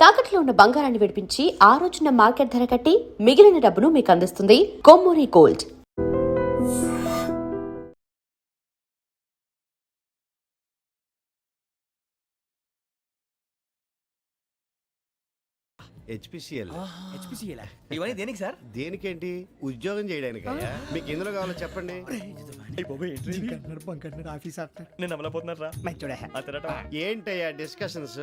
తాకట్లో ఉన్న బంగారాన్ని విడిపించి ఆ రోజున మార్కెట్ ధర కట్టి మిగిలిన డబ్బును మీకు అందిస్తుంది కొమ్మూరి గోల్డ్. హెచ్పిసిఎల్ ఇవన్నీ దేనికి సార్? దేనికేంటి? ఉద్యోగం చేయడానికి. మీకు ఎందులో కావాలో చెప్పండి. నేను అమలపోతున్నా ఏంటయ్యా డిస్కషన్స్?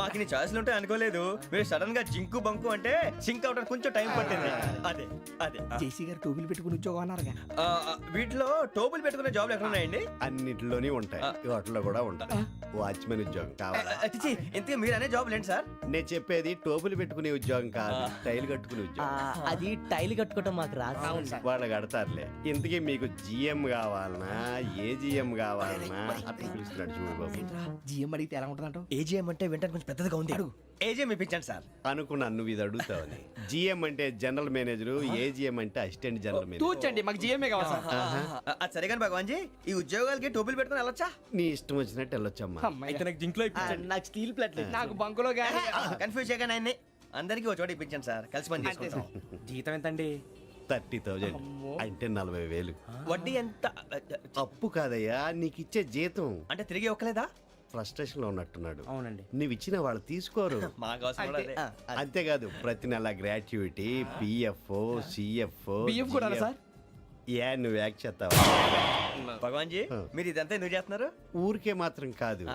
మాకు నీ ఛాయిస్లు ఉంటాయి అనుకోలేదు. మీరు సడన్ గా జింకు బంకు అంటే సింక్ అవడానికి కొంచెం టైం పట్టింది. అదే అదే జేసీ గారు టోపీలు పెట్టుకుని ఉద్యోగం అన్నారుగా. వీటిలో టోపులు పెట్టుకునే జాబ్లు ఎక్కడ ఉన్నాయండి? అన్నిటిలోనే ఉంటాయి, వాటిలో కూడా ఉంటాయి. వాచ్మెన్ ఉద్యోగం కావాలా? అతిచి ఇంతకీ మీరు అనే జాబ్ ఏంటి సార్? నేను చెప్పేది టోపులు పెట్టుకునే ఉద్యోగం కాదు, టైల్ కట్టుకునే ఉద్యోగం. అది టైల్ కట్టుకోవటం మాకు రాదు. వాళ్ళు కడతారులే. ఇంతకీ మీకు జిఎం కావాలనా, ఏ జిఎం కావాలనా? అట్లా పిలుస్తున్నాడు చూడు బాబు. జిఎం అడిగితే ఎలా ఉంటుందంట? ఏజీఎం అంటే వెంటనే కొంచెం పెద్దదిగా ఉంది. అడుగు. ఏజీఎం ఇప్పించండి సార్. అనుకున్నాను నువ్వు ఇది అడుగుతావని. జిఎం అంటే జనరల్ మేనేజర్, ఏజిఎం అంటే అసిస్టెంట్ జనరల్ మేనేజర్. తూచండి, మాకు జిఎంఏ కావాలి సార్. అది సరే కానీ భగవాన్ జీ, ఈ ఉద్యోగాలకి టోపులు పెట్టుకుని వెళ్ళొచ్చా? నీ ఇష్టం వచ్చినట్టు వెళ్ళొచ్చమ్మా. అయితే నాకు జింక్లో నాకు స్టీల్ ప్లేట్, నాకు బంకులో గానీ. కన్ఫ్యూజ్ చేయగానే ఆయన్ని అందరికీ ఒక చోట ఇప్పించండి సార్, కలిసి పని చేసుకుంటాం. జీతం ఎంతండి? 30,000 అంటే 40,000. వడ్డీ ఎంత? అప్పు కాదయ్యా, నీకు ఇచ్చే జీతం. అంటే తిరిగి ఒక్కలేదా? ఫ్రస్ట్రేషన్ లో ఉన్నట్టున్నాడు. అవునండి. నువ్వు ఇచ్చిన వాళ్ళు తీసుకోరు. మాకు అవసరం కూడా అదే. అంతేకాదు ప్రతి నెల గ్రాట్యుటీ, పిఎఫ్, సిఎఫ్. బియ్యం కూడా సార్? ఏ నువ్వు యాక్ట్ చేస్తావా? భగవాన్ జీ, మీరు ఇదంతా ఎందుకు చేస్తున్నారు? ఊరికే మాత్రం కాదు,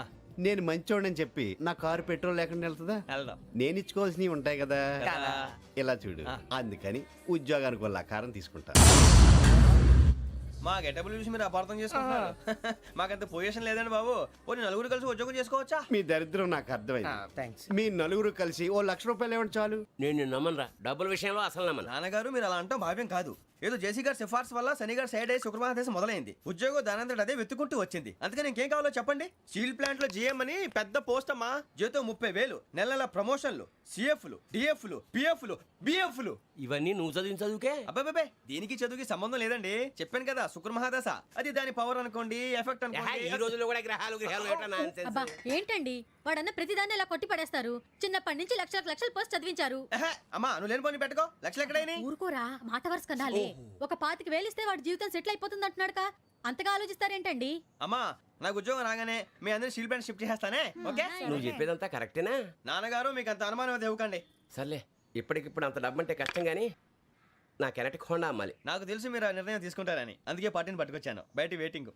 నేను మంచోడని చెప్పి నా కారు పెట్రోల్ లేకుండా వెళ్తుందా? వెళ్దాం. నేను ఇచ్చుకోవాల్సినవి ఉంటాయి కదా. కదా. ఇలా చూడు, అందుకని ఉద్యోగానికి వాళ్ళ ఆకారం తీసుకుంటా. మా గెటబుల్ చూసి మీరు అపార్థం చేసుకుంటున్నారు. మాకంత పొజిషన్ లేదండి బాబు. పోనీ నలుగురు కలిసి ఉద్యోగం చేసుకోవచ్చా? మీ దరిద్రం నాకు అర్థమైంది. థ్యాంక్స్. మీ నలుగురు కలిసి ఓ ₹1,00,000 ఇవ్వండి చాలు. నేను నమ్మనరా, డబ్బుల విషయంలో అసలు నమ్మను. నాన్నగారు మీరు అలా అంటాం భావ్యం కాదు. ఏదో జేసీ గారి సిఫార్సు వల్ల శని గారు సైడ్ అయ్యి శుక్రవారం దేశం మొదలైంది. ఉద్యోగం దానంతటి అదే వెతుకుంటూ వచ్చింది. అందుకని ఇంకేం కావాలో చెప్పండి. స్టీల్ ప్లాంట్ లో జిఎం అని పెద్ద పోస్ట్ అమ్మా. జీతం 30,000, నెల నెల ప్రమోషన్లు, సిఎఫ్లు, డిఎఫ్లు, పిఎఫ్లు, బిఎఫ్లు. ఇవన్నీ నువ్వు చదివిన చదువుకే. అబ్బాబే, దీనికి చదువుకి సంబంధం లేదండి. చెప్పాను కదా, శుక్ర మహాదశ. అది దాని పవర్ అనుకోండి, ఎఫెక్ట్ ఈ అనుకోండి. రోజుల్లో కూడా గ్రహాలు ఏటా nonsense. అబ్బా ఏంటండి వాడన్న ప్రతిదాన్ని ఇలా కొట్టి పడేస్తారు. చిన్నప్పటి నుంచి లక్షలు పోస్ట్ చదివించారు. అమ్మా నువ్వు లేని పోనీ పెట్టుకో. లక్షలు ఎక్కడైనా ఊరుకోరా, మాట వరుస కదాలే. ఒక 25,000 ఇస్తే వాడి జీవితం సెటిల్ అయిపోతుంది అంటున్నాడుగా. అంతగా ఆలోచిస్తారేంటండి? అమ్మా నాకు ఉద్యోగం రాగానే మీ అందరినీ స్టీల్ ప్లాంట్ షిఫ్ట్ చేస్తానే. ఓకే? నువ్వు చెప్పేదంతా కరెక్టేనా? నాన్నగారు మీకు అంత అనుమానం అయితే ఇవ్వకండి. సర్లే, ఇప్పటికిప్పుడు అంత డబ్బు అంటే కష్టం కానీ నా కెనటిక్ హోండా అమ్మాలి. నాకు తెలుసు మీరు ఆ నిర్ణయం తీసుకుంటారని, అందుకే పార్టీని పట్టుకొచ్చాను. బయట వెయిటింగ్.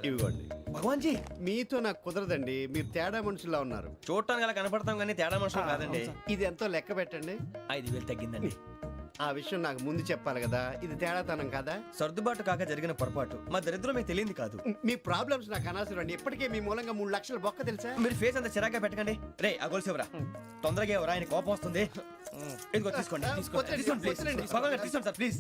ఇవ్వండి. భగవాన్ జీ, మీతో నాకు కుదరదండి, మీరు తేడా మనుషుల్లా ఉన్నారు. చూడటానికి అలా కనపడతాం కానీ తేడా మనుషులు కాదండి. ఇది ఎంతో లెక్క పెట్టండి. 5,000 తగ్గిందండి. ఆ విషయం నాకు ముందు చెప్పాలి కదా, ఇది తేడాతనం కదా. సర్దుబాటు కాక జరిగిన పొరపాటు. మా దరిద్రం మీకు తెలియంది కాదు. మీ ప్రాబ్లమ్స్ నాకు అనవసరం అండి. ఇప్పటికే మీ మూలంగా 3 లక్షల బొక్క తెలుసా. మీరు ఫేస్ అంత చిరాగ్గా పెట్టకండి. రే ఆ గొలుసేవరా, తొందరగా ఎవరా, ఆయన కోపం వస్తుంది. ఇదిగో తీసుకోండి. తీసుకోండి ప్లీజ్. భగవాన్ గారు తీసుకోండి సార్ ప్లీజ్.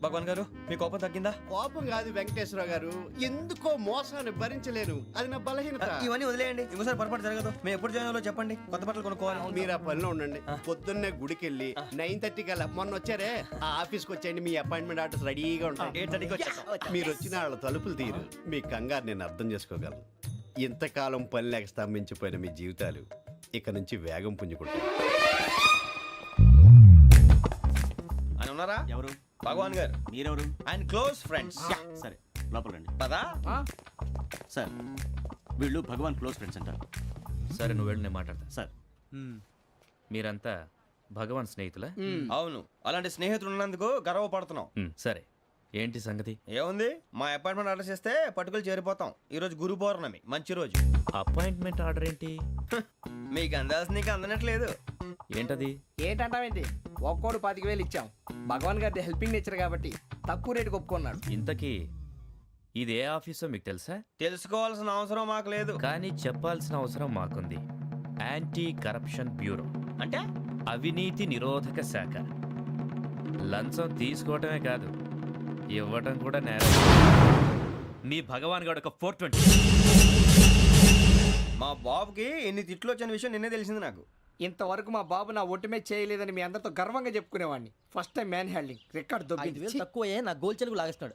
భగవాన్ గారు మీ కోపం తగ్గిందా? కోపం కాదు వెంకటేశ్వర గారు, ఎందుకో మోసాన్ని భరించలేను, అది నా బలహీనత. ఇవన్నీ వదిలేయండి, ఇంకోసారి పొరపాటు జరగదు. మేము ఎప్పుడు జాయిన్ అవ్వాలో చెప్పండి, కొత్త బట్టలు కొనుక్కోవాలి. మీరు ఆ పనిలో ఉండండి. పొద్దున్నే గుడికి వెళ్ళి 9:30 కల్లా, మొన్న వచ్చారే ఆ ఆఫీస్కి వచ్చేయండి. మీ అపాయింట్మెంట్ ఆర్డర్స్ రెడీగా ఉంటాయి. 8:30కి వచ్చేస్తాం. మీరు వచ్చిన వాళ్ళ తలుపులు తీరు. మీ కంగారు నేను అర్థం చేసుకోగలను. ఇంతకాలం పని లేక స్తంభించిపోయిన మీ జీవితాలు ఇక నుంచి వేగం పుంజుకుంటాయి. ఆయన ఉన్నారా? ఎవరు? భగవాన్ గారు. మీరెవరు? ఆయన క్లోజ్ ఫ్రెండ్స్. సరే లోపల రండి. పదా సార్ వీళ్ళు భగవాన్ క్లోజ్ ఫ్రెండ్స్ అంటారు. సరే నువ్వు వెళ్ళి నేను మాట్లాడతా. సార్ మీరంతా భగవాన్ స్నేహితులా? అవును, అలాంటి స్నేహితులు ఉన్నందుకు గర్వపడుతున్నాం. సరే ఏంటి సంగతి? ఏముంది, మా అపాయింట్మెంట్ ఆర్డర్ చేస్తే పట్టుకులు చేరిపోతాం. ఈ రోజు గురు పౌర్ణమి, మంచి రోజు. అపాయింట్మెంట్ ఆర్డర్ ఏంటి? మీకు అందాల్సిన నీకు అందనట్లేదు. ఏంటది? ఏంటంటావేంటి? ఒక్కోడు 25,000 ఇచ్చాం. భగవాన్ గారి హెల్పింగ్ నేచర్ కాబట్టి తక్కువ రేటుకి ఒప్పుకున్నాడు. ఇంతకీ ఇది ఏ ఆఫీసో మీకు తెలుసా? తెలుసుకోవాల్సిన అవసరం మాకు లేదు, కానీ చెప్పాల్సిన అవసరం మాకుంది. యాంటీ కరప్షన్ బ్యూరో అంటే అవినీతి నిరోధక శాఖ. లంచం తీసుకోవటమే కాదు, ఇవ్వటం కూడా నేరం. మీ భగవాన్ గారు ఒక 420. మా బాబుకి ఎన్ని తిట్లు వచ్చిన విషయం నిన్నే తెలిసింది నాకు. ఇంతవరకు మా బాబు నా ఒట్టుమే చేయలేదని మీ అందరితో గర్వంగా చెప్పుకునేవాడిని. First time man handling record దొబ్బింది. తక్కువ నా గోల్ చెలుగు లాగేస్తున్నాడు.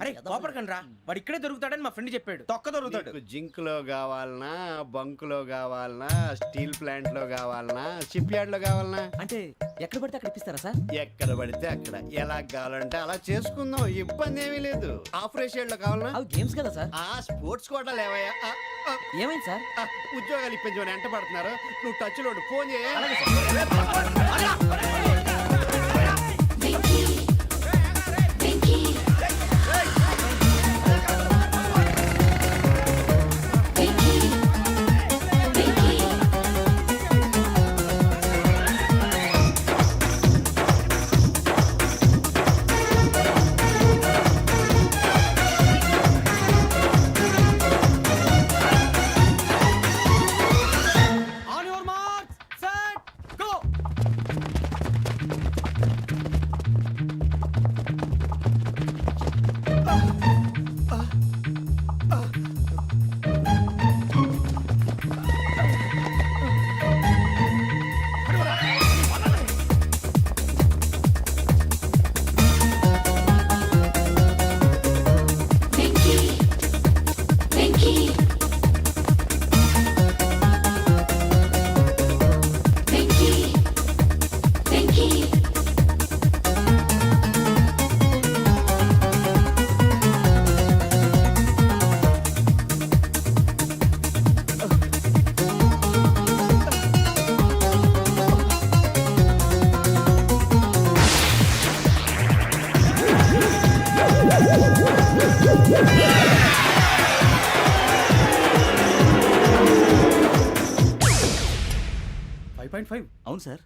అరే కోపడకండి రా, వాడు ఇక్కడే దొరుకుతాడని మా ఫ్రెండ్ చెప్పాడు. తొక్క దొరుకుతాడు. మీకు జింక్ లో కావాలనా, బంక్ లో కావాలనా, స్టీల్ ప్లాంట్ లో కావాలనా, షిప్ యార్డ్ లో కావాలనా? అంటే ఎక్కడ పడితే అక్కడ ఇప్పిస్తారా సార్? ఎక్కడ పడితే అక్కడ, ఎలా కావాలంటే అలా చేసుకుందాం, ఇబ్బంది ఏమీ లేదు. ఆపరేషన్ లో కావాలనా? అవి గేమ్స్ కదా సార్. ఆ స్పోర్ట్స్ కోటా లేవయ్యా. ఏమైంది సార్? ఉద్యోగాలు ఇప్పించమని ఎంట పడుతున్నారు. నువ్వు టచ్ లో ఫోన్ చేయ. On your marks set go. అవును సార్.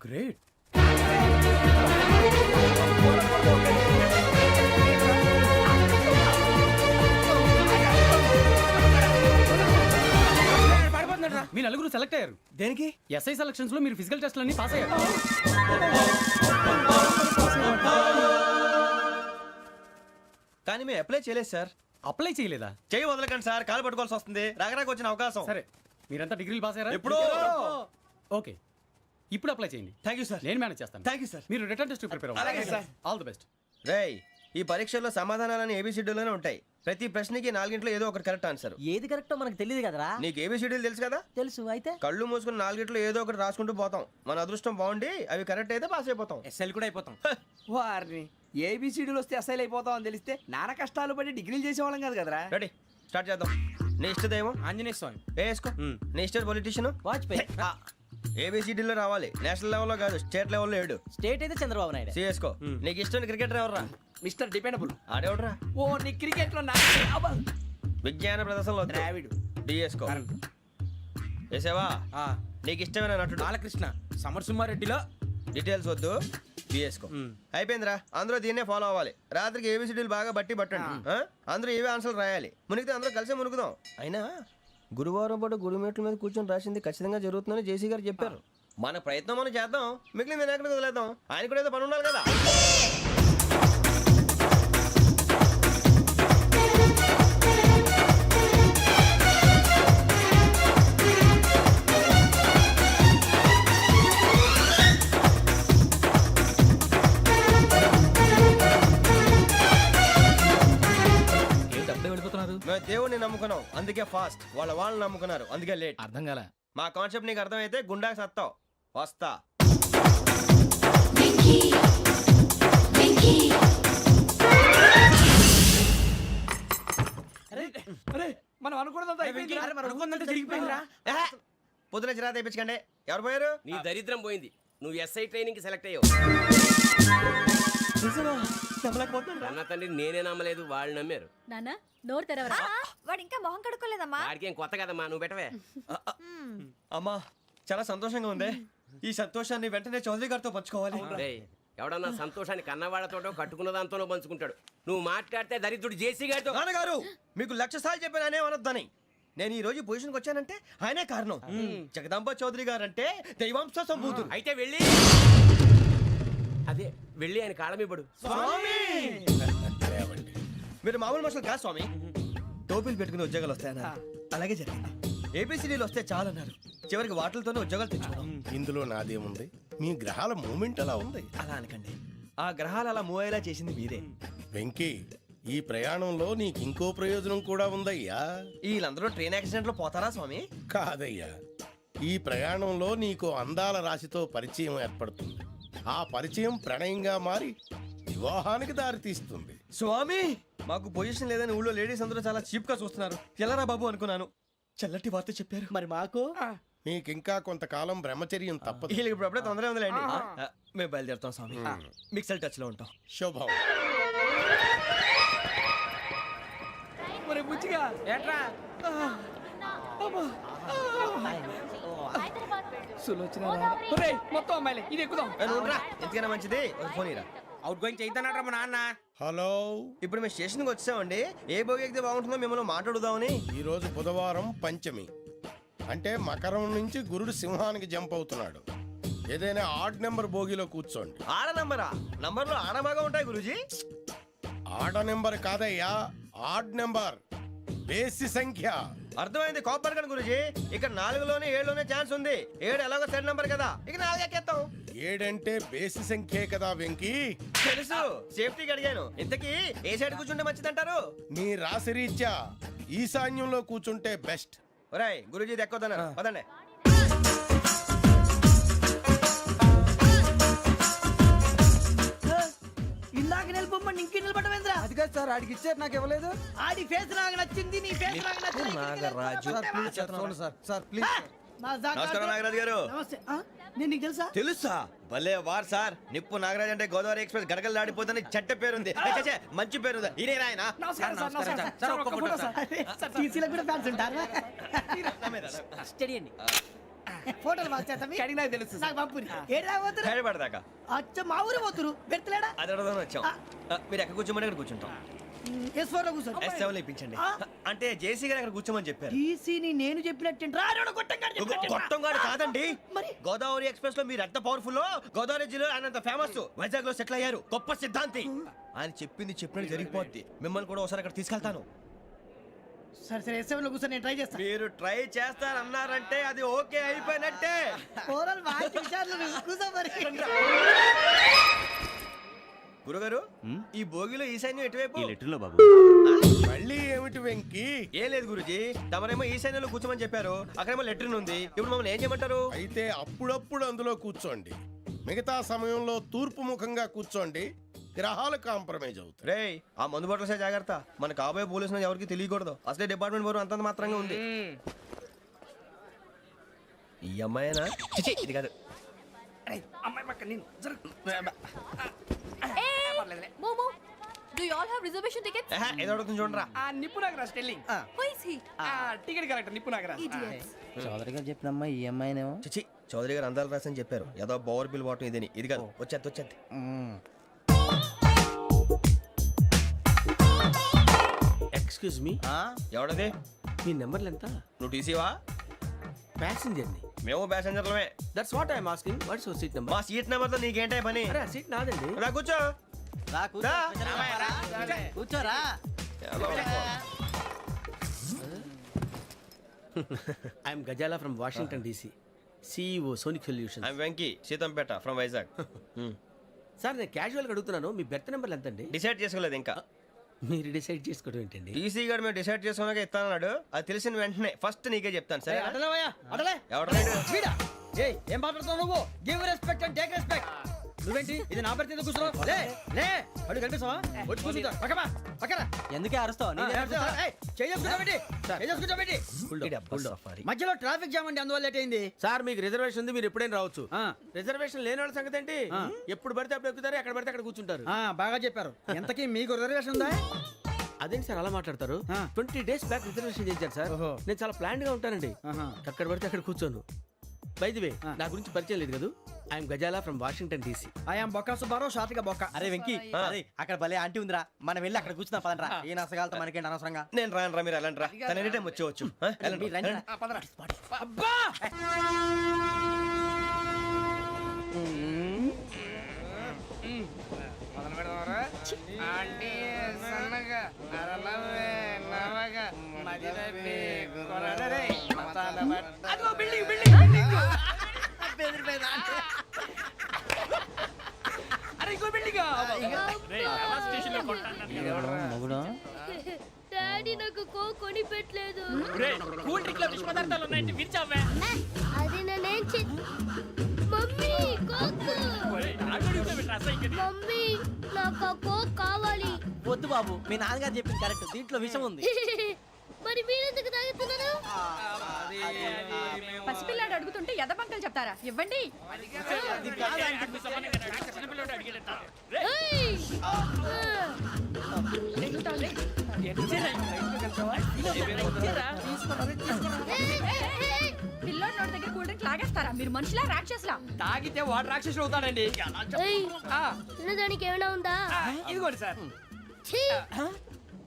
గ్రేట్. మీ నలుగురు సెలెక్ట్ అయ్యారు. దేనికి? ఎస్ఐ సెలక్షన్స్ లో మీరు ఫిజికల్ టెస్ట్ అన్ని పాస్ అయ్యారు. కానీ మేము అప్లై చేయలేదు సార్. అప్లై చేయలేదా? చేయి వదలకండి సార్, కాలు పట్టుకోవాల్సి వస్తుంది. రాగరాకు వచ్చిన అవకాశం. సరే, మీరంతా డిగ్రీలు పాస్ అయ్యారా? ఎప్పుడో. ఓకే, ఇప్పుడు అప్లై చేయండి. Thank you sir. నేను మేనేజ్ చేస్తాను. Thank you sir. మీరు రిటర్న్ టెస్ట్ ప్రిపేర్ అలాగే అవ్వండి. సార్. All the best. రేయ్, ఈ పరీక్షల్లో సమాధానాలని ఏబిసిడ్యూల్లోనే ఉంటాయి. ప్రతి ప్రశ్నకి 4 ఏదో ఒకటి కరెక్ట్ ఆన్సర్. ఏది కరెక్టో మనకు తెలియదు కదరా. నీకు ఏబిసిడ్యూల్ తెలుసు కదా? తెలుసు. అయితే కళ్ళు మూసుకుని 4 ఏదో ఒకటి రాసుకుంటూ పోతాం. మన అదృష్టం బాగుండి అవి కరెక్ట్ అయితే పాస్ అయిపోతాం. ఎస్ఎల్ కూడా అయిపోతాం. వారిని ఏబిసిడీలు వస్తే ఎస్ఐలు అయిపోతాం అని తెలిస్తే నాన్న కష్టాలు పడి డిగ్రీలు చేసేవాళ్ళం కాదు కదరా. రెడీ, స్టార్ట్ చేద్దాం. నీ ఇష్టదేమో ఆంజనేయ స్వామి. వేసుకో. నీ ఇష్ట పొలిటీషియన్ వాజ్పేయి. ఏబిసిడీలో రావాలి. నేషనల్ లెవెల్లో కాదు, స్టేట్ లెవెల్లో 7. స్టేట్ అయితే చంద్రబాబు నాయుడు. సిఎస్కో. నీకు ఇష్టం క్రికెటర్ ఎవర్రా? Mister dependable. ఆడేవడరా? ఓ నీ క్రికెట్ లో విజ్ఞాన ప్రదర్శనలో ద్రావిడు. డిఎస్కో. వేసావా? నీకు ఇష్టమైన నటుడు? బాలకృష్ణ. సమర్ సుమారెడ్డిలో డీటెయిల్స్ వద్దు, బిఎస్కో. అయిపోయిందిరా. అందరూ దీన్నే ఫాలో అవ్వాలి. రాత్రికి ఏబిసిడీలు బాగా బట్టి పట్టండి. అందరూ ఏవే ఆన్సర్లు రాయాలి. మునిగితే అందరూ కలిసి మునుగుదాం. అయినా గురువారం పాటు గురుమేట్ల మీద కూర్చొని రాసింది ఖచ్చితంగా జరుగుతుందని జేసీ గారు చెప్పారు. మన ప్రయత్నం మనం చేద్దాం, మిగిలింది ఎక్కడికి వదిలేద్దాం. ఆయన కూడా ఏదో పని ఉండాలి కదా. మేము దేవుడిని నమ్ముకున్నాం, అందుకే ఫాస్ట్. వాళ్ళు నమ్ముకున్నారు, అందుకే లేట్. అర్థం కాల. మా కాన్సెప్ట్ నీకు అర్థమైతే గుండాకి సత్తావు. వస్తా. మనం అనుకున్నదంతా జరిగిపోయిందిరా. పొద్దున చిరా తెప్పించకండి. ఎవరు పోయారు? నీ దరిద్రం పోయింది. నువ్వు ఎస్ఐ ట్రైనింగ్ కి సెలెక్ట్ అయ్యావు. అన్న తండ్రి నేనే నమ్మలేదు, వాళ్ళు నమ్మారు. నాన్న నోరు తెరవరా. వాడు ఇంకా మొహం కడుక్కోలేదమ్మా. వాడికి ఏం కొత్త కదమ్మా, నువ్వు పెట్టవే. అమ్మా, చాలా సంతోషంగా ఉంది. ఈ సంతోషాన్ని వెంటనే చౌదరి గారితో పంచుకోవాలి. రేయ్, ఎవడన్నా సంతోషాన్ని కన్నవాళ్లతోటో కట్టుకున్న దాంతోనో పంచుకుంటాడు. నువ్వు మాట్లాడితే దరిద్రుడు జేసీ గారితో. నాన్నగారు, మీకు 1,00,000 సార్లు చెప్పానే అనొద్దని. నేను ఈ రోజు పొజిషన్కి వచ్చానంటే ఆయనే కారణం. జగదాంబ చౌదరి గారు అంటే దైవాంశ సంభూతుడు. అయితే వెళ్ళి అదే వెళ్ళి ఆయన కాళ్ళమివ్వడు. మీరు మామూలు మనుషులు కాదు స్వామి. టోపీలు పెట్టుకుని ఉద్యోగాలు వస్తాయన్నారు, అలాగే జరిగింది. ఏబిసిడీలు వస్తే చాలన్నారు, చివరికి వాటిలతోనే ఉద్యోగాలు తెచ్చుకున్నాం. ఇందులో నాదేముంది? మీ గ్రహాల మూమెంట్ అలా ఉంది. అలా అనకండి, ఆ గ్రహాలు అలా మూవ్ అయ్యేలా చేసింది మీరే. వెంకీ, ఈ ప్రయాణంలో నీకు ఇంకో ప్రయోజనం కూడా ఉందయ్యా. వీళ్ళందరూ ట్రైన్ యాక్సిడెంట్ లో పోతారా స్వామి? కాదయ్యా, ఈ ప్రయాణంలో నీకు అందాల రాశితో పరిచయం ఏర్పడుతుంది. ఆ పరిచయం ప్రణయంగా మారి వివాహానికి దారితీస్తుంది. స్వామి, మాకు పొజిషన్ లేదని ఊళ్ళో లేడీస్ అందరూ చాలా చీప్ గా చూస్తున్నారు. ఎలారా బాబు అనుకున్నాను, చల్లటి వార్త చెప్పారు. మరి మాకు నీకింకా కొంతకాలం బ్రహ్మచర్యం తప్పదు. వీళ్ళకి ఇప్పుడు అప్పుడే తొందరగా ఉందిలేండి. మేము బయలుదేరుతాం స్వామి, మిక్సెల్ టచ్ లో ఉంటాం. శుభం. మరి బుచ్చిగా ఏట్రా సులోచన ఒరేయ్, మొత్తం అమ్మాయిలే, ఇది ఎక్కుదాం. ఎందుకైనా మంచిది ఒక ఫోన్ ఇరా. అవుట్ గోయింగ్ చేద్దానట్రా మా నాన్న. హలో, ఇప్పుడు మేము స్టేషన్కి వచ్చామండి. ఏ బోగి ఎక్కితే బాగుంటుందో మిమ్మల్ని మాట్లాడుదామని. ఈరోజు బుధవారం పంచమి, అంటే మకరం నుంచి గురుడు సింహానికి జంప్ అవుతున్నాడు. ఏదైనా ఆడ్ నెంబర్ బోగిలో కూర్చోండి. ఆడ నంబరా? నంబర్లో ఆడ బాగా ఉంటాయి గురూజీ. ఆడ నెంబర్ కాదయ్యా, ఆడ్ నెంబర్, బేసి సంఖ్య. అర్థమైంది, కాపర్ కానీ గురూజీ. ఇక్కడ 4లోనే 7లోనే ఛాన్స్ ఉంది. 7 ఎలాగో సెడ్ నంబర్ కదా, ఇక 4 ఎక్కేస్తాం. 7 అంటే బేసి సంఖ్యే కదా వెంకీ. తెలుసు, సేఫ్టీకి అడిగాను. ఇంతకీ ఏ సైడ్ కూర్చుంటే మంచిదంటారు? నీ రాశి రీత్యా ఈశాన్యంలో కూర్చుంటే బెస్ట్. ఒరాయ్, గురూజీ దెక్కొద్దన్నారు, పదండి. ఇందాక నిలబొమ్మని ఇంకే నిలబడమేంద్రా? అది కాదు సార్, ఆడికి ఇచ్చారు, నాకు ఇవ్వలేదు. ఆడి ఫేస్ నాకు నచ్చింది, నీ ఫేస్ నాకు నచ్చింది. నాగరాజు. Sir please. నమస్కారం నాగరాజు గారు. నమస్తే. నేను నీకు తెలుసా? తెలుసా? భలే వార్ సార్. నిప్పు నాగరాజ్ అంటే గోదావరి ఎక్స్ప్రెస్ గడగలు దాడిపోతుంది చెట్ట పేరుంది. ఛే, మంచి పేరుంది. ఇదే ఆయన. నమస్కారం సార్, నమస్కారం సార్. ఒక్క ఫోటో సార్. సార్ టీసీలో కూడా ఫ్యాన్స్ ఉంటారా? స్టడీ అండి. ఫోటోలు మార్చేస్తాం. కడిగి నాకు తెలుసు నాకు పంపుని. ఏడా పోతురు? హైదరాబాద్ అచ్చ మా ఊరు పోతురు. పెడతలేడా? అది అడగదామని వచ్చాం. మీరు ఎక్కడ కూర్చోమని అక్కడ కూర్చుంటాం. S4 లో కూర్చో. S7 ఇప్పించండి. అంటే జేసీ గారు అక్కడ కూర్చోమని చెప్పారు. టీసీని నేను చెప్పినట్టు గొట్టంగాడు కాదండి, మరి గోదావరి ఎక్స్ప్రెస్ లో మీరు ఎంత పవర్ఫుల్. గోదావరి జిల్లా ఆయన ఫేమస్. వైజాగ్ లో సెటిల్ అయ్యారు, గొప్ప సిద్ధాంతి. ఆయన చెప్పింది చెప్పినట్టు జరిగిపోద్ది. మిమ్మల్ని కూడా ఒకసారి అక్కడ తీసుకెళ్తాను. సరే సరే, S7 లో కూర్చో, నేను ట్రై చేస్తాను. మీరు ట్రై చేస్తారన్నారంటే అది ఓకే అయిపోయినట్టే. ఓవరాల్ బాగా చూశారు. కూర్చో మరి. గురుగారు, ఈ భోగిలో ఈశాన్యం ఎటువైపు? ఈ లెటర్లో బాబు. మళ్ళీ ఏమిటి వెంకీ? ఏం లేదు గురుజీ, తమరేమో ఈశాన్యంలో కూర్చోమని చెప్పారు. అక్కడేమో లెట్రిన్ ఉంది. ఇప్పుడు మమ్మల్ని ఏం చేయమంటారు? అయితే అప్పుడప్పుడు అందులో కూర్చోండి, మిగతా సమయంలో తూర్పు ముఖంగా కూర్చోండి. గ్రహాలు కాంప్రమైజ్ అవుతాయి. రేయ్, ఆ మందు బాటలసే జాగ్రత్త. మన కాబోయే పోలీసులు ఎవరికి తెలియకూడదు. అసలే డిపార్ట్మెంట్ బోరు అంతంత మాత్రంగా ఉంది. ఈ అమ్మాయినా? చిచి, ఇది కాదు. అమ్మాయి పక్క నేను Momo, do you all have reservation tickets? ఏదో అడుగుతుంది చూడరా. ఆ నిప్పు Nagaraj telling. Who is he? Ticket correct, నిప్పు నాగరాజ్. Idiots. చౌదరి గారు చెప్పినమ్మా ఈ అమ్మాయినేమో. చిచి, చౌదరి గారు అందాలు రాసని చెప్పారు. ఏదో బోర్ బిల్ వాటం ఇదని. ఇది కాదు, వచ్చేది. Excuse me, ఎవడది? మీ నెంబర్లు ఎంత? నువ్వు టీసీవా? ప్యాసింజర్ ని. మేము ప్యాసెంజర్లమే. That's what I'm asking. What's your seat number? మా సీట్ నెంబర్తో నీకేంటే పని? అరే ఆ సీట్ నాదండి. రా కూర్చో. రా. కూర్చోరా. I'm Gazala from Washington DC, CEO Sonic Solution. I'm Venky, Seethampeta from Vizag. Sir నేను క్యాజువల్గా అడుగుతున్నాను, మీ బెర్త్ నెంబర్లు ఎంత అండి? డిసైడ్ చేసుకోలేదు ఇంకా. మీరు డిసైడ్ చేసుకోవడం ఏంటండి? టీసీ గారు మేము డిసైడ్ చేసుకున్నాక ఇస్తానన్నాడు. అది తెలిసిన వెంటనే ఫస్ట్ నీకే చెప్తాను. సరే? అడలే. ఎవరు? ఏం మాట్లాడుతున్నావు నువ్వు? Give respect and take respect. నువ్వేంటి ఇది నా పరిస్థితి కూర్చున్నావు? లే లే, అడుగు కనిపిస్తావా? వచ్చి కూర్చుంటా. పక్కరా. ఎందుకే అరుస్తావు? మధ్యలో ట్రాఫిక్ జామ్ అండి, అందువల్ల లేట్ అయింది. సార్ మీకు రిజర్వేషన్ ఉంది, మీరు ఎప్పుడైనా రావచ్చు. రిజర్వేషన్ లేని వాళ్ళ సంగతి ఏంటి? ఎప్పుడు పడితే అప్పుడు ఎక్కుతారు, ఎక్కడ పడితే అక్కడ కూర్చుంటారు. బాగా చెప్పారు. ఎంతకీ మీకు రిజర్వేషన్ ఉందా? అదేంటి సార్ అలా మాట్లాడతారు? 20 days బ్యాక్ రిజర్వేషన్ చేశారు సార్. నేను చాలా ప్లాన్డ్ గా ఉంటానండి. అక్కడ పడితే అక్కడ కూర్చోను. బై ది వే, నా గురించి పరిచయం లేదు కదా. I'm Gazala from Washington DC. I'm Bokka Subbarao, షాతిగా బొక్క. అరే వెంకీ, అక్కడ భలే ఆంటీ ఉందిరా, మనం వెళ్ళి అక్కడ కూర్చున్నా పదరా. ఏ నసగాలతో మనకేంటి అనవసరంగా. నేను రాను రా, మీరు వెళ్ళండి రా. తన ఎనీ టైం వచ్చేవచ్చు. అబ్బా మొదలు పెడదామరా? ఆంటీ సన్నగా అదిగో బిల్డింగ్ బిల్డింగ్ బిల్డింగ్ అరే ఇంకో బిల్డింగ్ డాడీ నాకు కోక్ కొని పెట్టలేదు. కూల్ డ్రింక్ లో విష పదార్థాలు ఉన్నాయంటే విరిచావే. అది నేనేం మమ్మీ కోక్. మమ్మీ నాకు ఆ కోక్ కావాలి. వద్దు బాబు, మీ నాన్నగారు చెప్పింది కరెక్ట్, దీంట్లో విషయం ఉంది. మరి మీరెందుకు తాగుతున్నారు? పసిపిల్లాడు అడుగుతుంటే ఎదబంకలు చెప్తారా? ఇవ్వండి. ఏయ్! పిల్లోడి నోటి దగ్గర కూల్ డ్రింక్ లాగేస్తారా? మీరు మనుషులా రాక్షసులా? తాగితే వాడు రాక్షసుడు అవుతాడండి. ఏయ్! ఆ, తినడానికి ఏమైనా ఉందా? ఇదిగోండి సార్. ఛీ!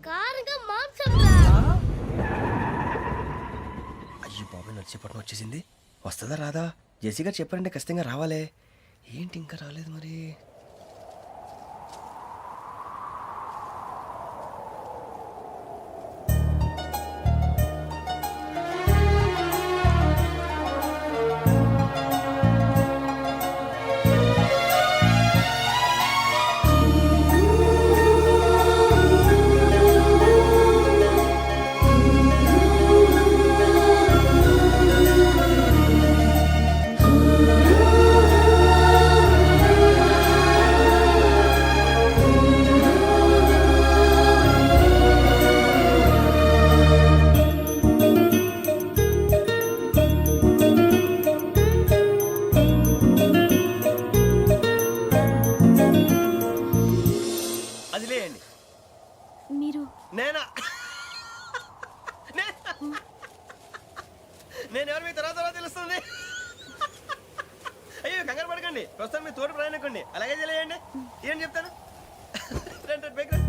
కారంగా మాంసం రా. అయ్యి బాబు నడిచేపట్నం వచ్చేసింది. వస్తుందా రాదా? జెసి గారు చెప్పారంటే ఖచ్చితంగా రావాలే. ఏంటి ఇంకా రాలేదు మరి? అది లేయండి. మీరు నేనా? నేను ఎవరు మీ తర్వాత తెలుస్తుంది. అయ్యో కంగారు పడకండి, ప్రస్తుతం మీ తోటి ప్రయాణకండి. అలాగే తెలియండి. ఏం చెప్తాను. రండి బైక్ రండి.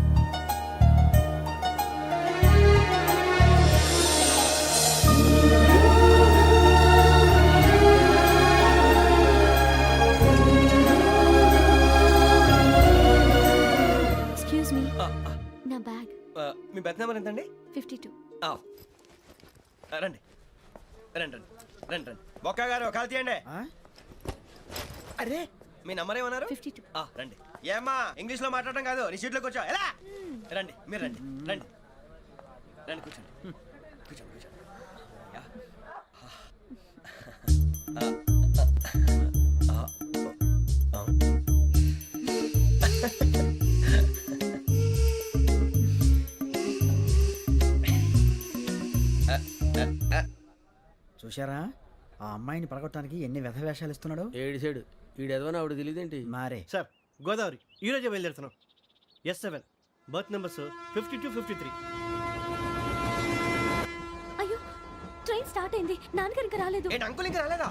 ఎక్స్క్యూజ్ మీ, నా బ్యాగ్. మీ బెత్ నెంబర్ ఎంతండి? 52. రండి రండి రండి రండి రండి. బొక్క గారు కాల్ తీయండి. అరే మీ నంబర్ ఏమన్నారు? 52. రండి. ఏమ్మా ఇంగ్లీష్ లో మాట్లాడడం కాదు, నీ సీట్లో కూర్చో. ఎలా రండి, మీరు రండి రండి రండి కూర్చోండి కూర్చోండి కూర్చోండి. యా. చూశారా, ఆ అమ్మాయిని పడగొట్టడానికి ఎన్ని వ్యధ వేషాలు ఇస్తున్నాడు. ఏడు సైడు ఈడు ఎదవని ఆవిడ తెలియదేంటి? మారే సార్ గోదావరి ఈరోజే బయలుదేరుతున్నాం. S7 berth numbers 52, 53. అయ్యో, ట్రైన్ స్టార్ట్ అయింది. నాన్నగారు ఇంకా రాలేదు. ఏంటి అంకుల్ ఇంకా రాలేదా?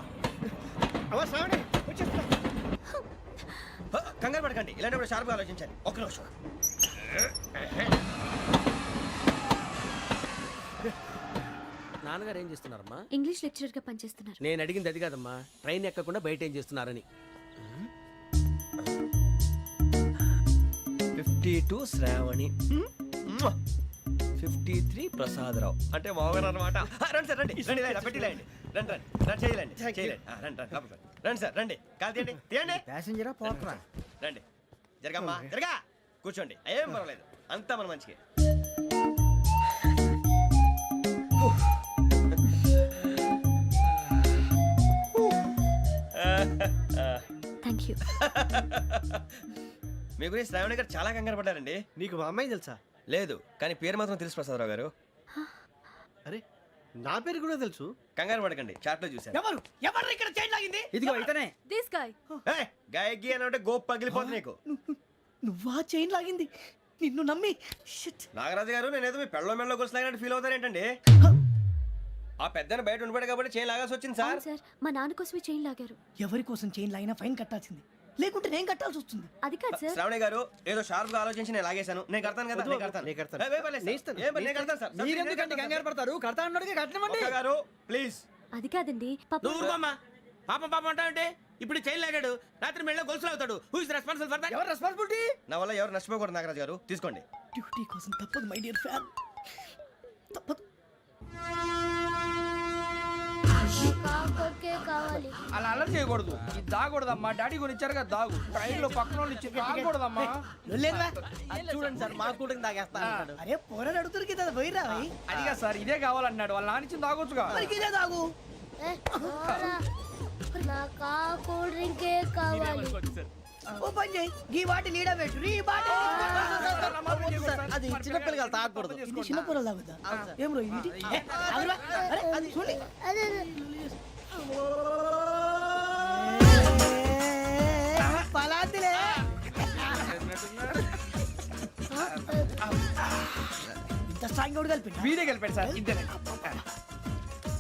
కంగారు పడకండి, ఇలాంటప్పుడు షార్ప్గా ఆలోచించాలి. ఒక్క నిమిషం. నాన్నగారు ఏం చేస్తున్నారమ్మా? ఇంగ్లీష్ లెక్చరర్ గా పనిచేస్తున్నారు. నేను అడిగింది అది కాదమ్మా, ట్రైన్ ఎక్కకుండా బయట ఏం చేస్తున్నారని. 52 శ్రావణి, 53 ప్రసాదరావు అంటే మామగారు అనమాట. రండి సార్ రండి రండి రండి పెట్టి రండి రండి రండి రండి చేయలేండి చేయలేండి. రండి రండి లోపలికి రండి. రండి సార్ రండి, కాల్ తీయండి తీయండి. ప్యాసింజరా పోట్రా. రండి జరగమ్మా జరగా కూర్చోండి. ఏం పర్వాలేదు, అంతా మన మంచికి. Thank you. మీ గురించి శ్రావణి గారు చాలా కంగారు పడ్డారండి. నీకు మా అమ్మాయి తెలుసా? లేదు, కానీ పేరు మాత్రం తెలుసు ప్రసాదరావు గారు. అరే నా పేరు కూడా తెలుసు. కంగారు పడకండి, చాట్ లో చూశాను. ఎవరు ఎవరు ఇక్కడ చైన్ లాగింది? ఇదిగో ఇతనే. This guy. గాయకి అని అంటే గోప్ పగిలిపోతుంది నీకు. నువ్వా చైన్ లాగింది? నిన్ను నమ్మి. నాగరాజు గారు, నేనేదో మీ పెళ్ళ మెళ్ళలో గురిసిలాగినట్టు ఫీల్ అవుతారేంటండి? ఆ పెద్దని బయట ఉండిపోయాడు కాబట్టి చైన్ లాగాల్సి వచ్చింది సార్. సార్, మా నాన్న కోసమే చైన్ లాగారు. ఎవరి కోసం చైన్ లాగినా ఫైన్ కట్టాల్సింది, లేకుంటే నేను కట్టాల్సి వస్తుంది. అది కాదు సార్. శ్రావణి గారు ఏదో షార్ప్ గా ఆలోచించి నేను లాగేశాను. నేను కడతాను కదా, నేను కడతాను. నేను కడతాను. ఏ, పర్లేదు సార్. ఏ, నేను కడతాను సార్. మీరెందుకంటే కంగారు పడతారు? కడతా అన్నాడుగా, కట్టమండి. ఒక్క గారు ప్లీజ్. అది కాదండి, నువ్వు ఊరుకోమ్మా. పాపం పాపం అంటావంటే ఇప్పుడు చైన్ లాగాడు, రాత్రి మెళ్ళ గొలుసులు అవుతాడు. Who is responsible for that? ఎవరు రెస్పాన్సిబిలిటీ? నా వల్ల ఎవరు నష్టపోకూడదు నాగరాజు గారు, తీసుకోండి. డ్యూటీ కోసం తప్పదు మై డియర్ ఫ్యాన్, తప్పదు. అలా అల్లరి చేయకూడదు ఇది దాగకూడదమ్మా డాడీ కొని ఇచ్చారు కదా దాగు ట్రైన్ లో పక్కన వాళ్ళు ఇచ్చి దాగకూడదమ్మా చూడండి సార్ మా కూడా తాగేస్తా అరే పోరాడు అడుగుతారు కదా పోయిరా అదిగా సార్ ఇదే కావాలన్నాడు వాళ్ళ నాన్న ఇచ్చింది తాగొచ్చుగా ఇదే తాగు కూల్ డ్రింకే కావాలి. ఓ పని చేయి ఈ బాటిల్ లీడ పెట్టు ఈ బాటిల్ అది చిన్నపిల్లలు తాగకూడదు ఇది చిన్నపిల్లలు తాగుతా ఏం రో ఇది అరే అది చూడి అదే పలాతిలే ఇంత స్ట్రాంగ్ కూడా కలిపి వీడే గెలిపాడు సార్ ఇద్దరే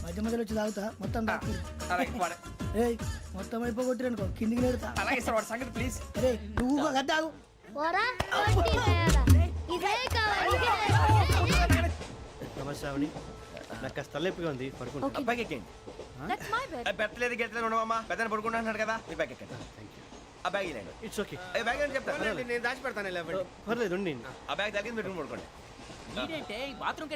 మధ్య మధ్యలో వచ్చి తాగుతా మొత్తం తాగు అలాగే వాడు. ఏయ్ మొత్తం అయిపోగొట్టిరు అనుకో కిందికి నేడుతా అలాగే సార్ వాడు సంగతి ప్లీజ్ అరే నువ్వు గద్ద తాగు పోరా కొట్టి తేడా. ఇదే కావాలి ఇదే. నమస్తే శ్రావణి నాకు కాస్త తలెప్పిగా ఉంది పడుకుంటా అబ్బాయికి ఎక్కండి That's my bed. పెట్టలేదు గెట్టలేదు ఉండవమ్మా పెద్దని పడుకుంటున్నాడు కదా మీ బ్యాగ్ ఎక్కండి ఆ బ్యాగ్ ఇలాండి ఇట్స్ ఓకే బ్యాగ్ అని చెప్తాను నేను దాచి పెడతాను పర్లేదు ఉండి ఆ బ్యాగ్ తగ్గింది పెట్టుకుని పడుకోండి బాత్రూమ్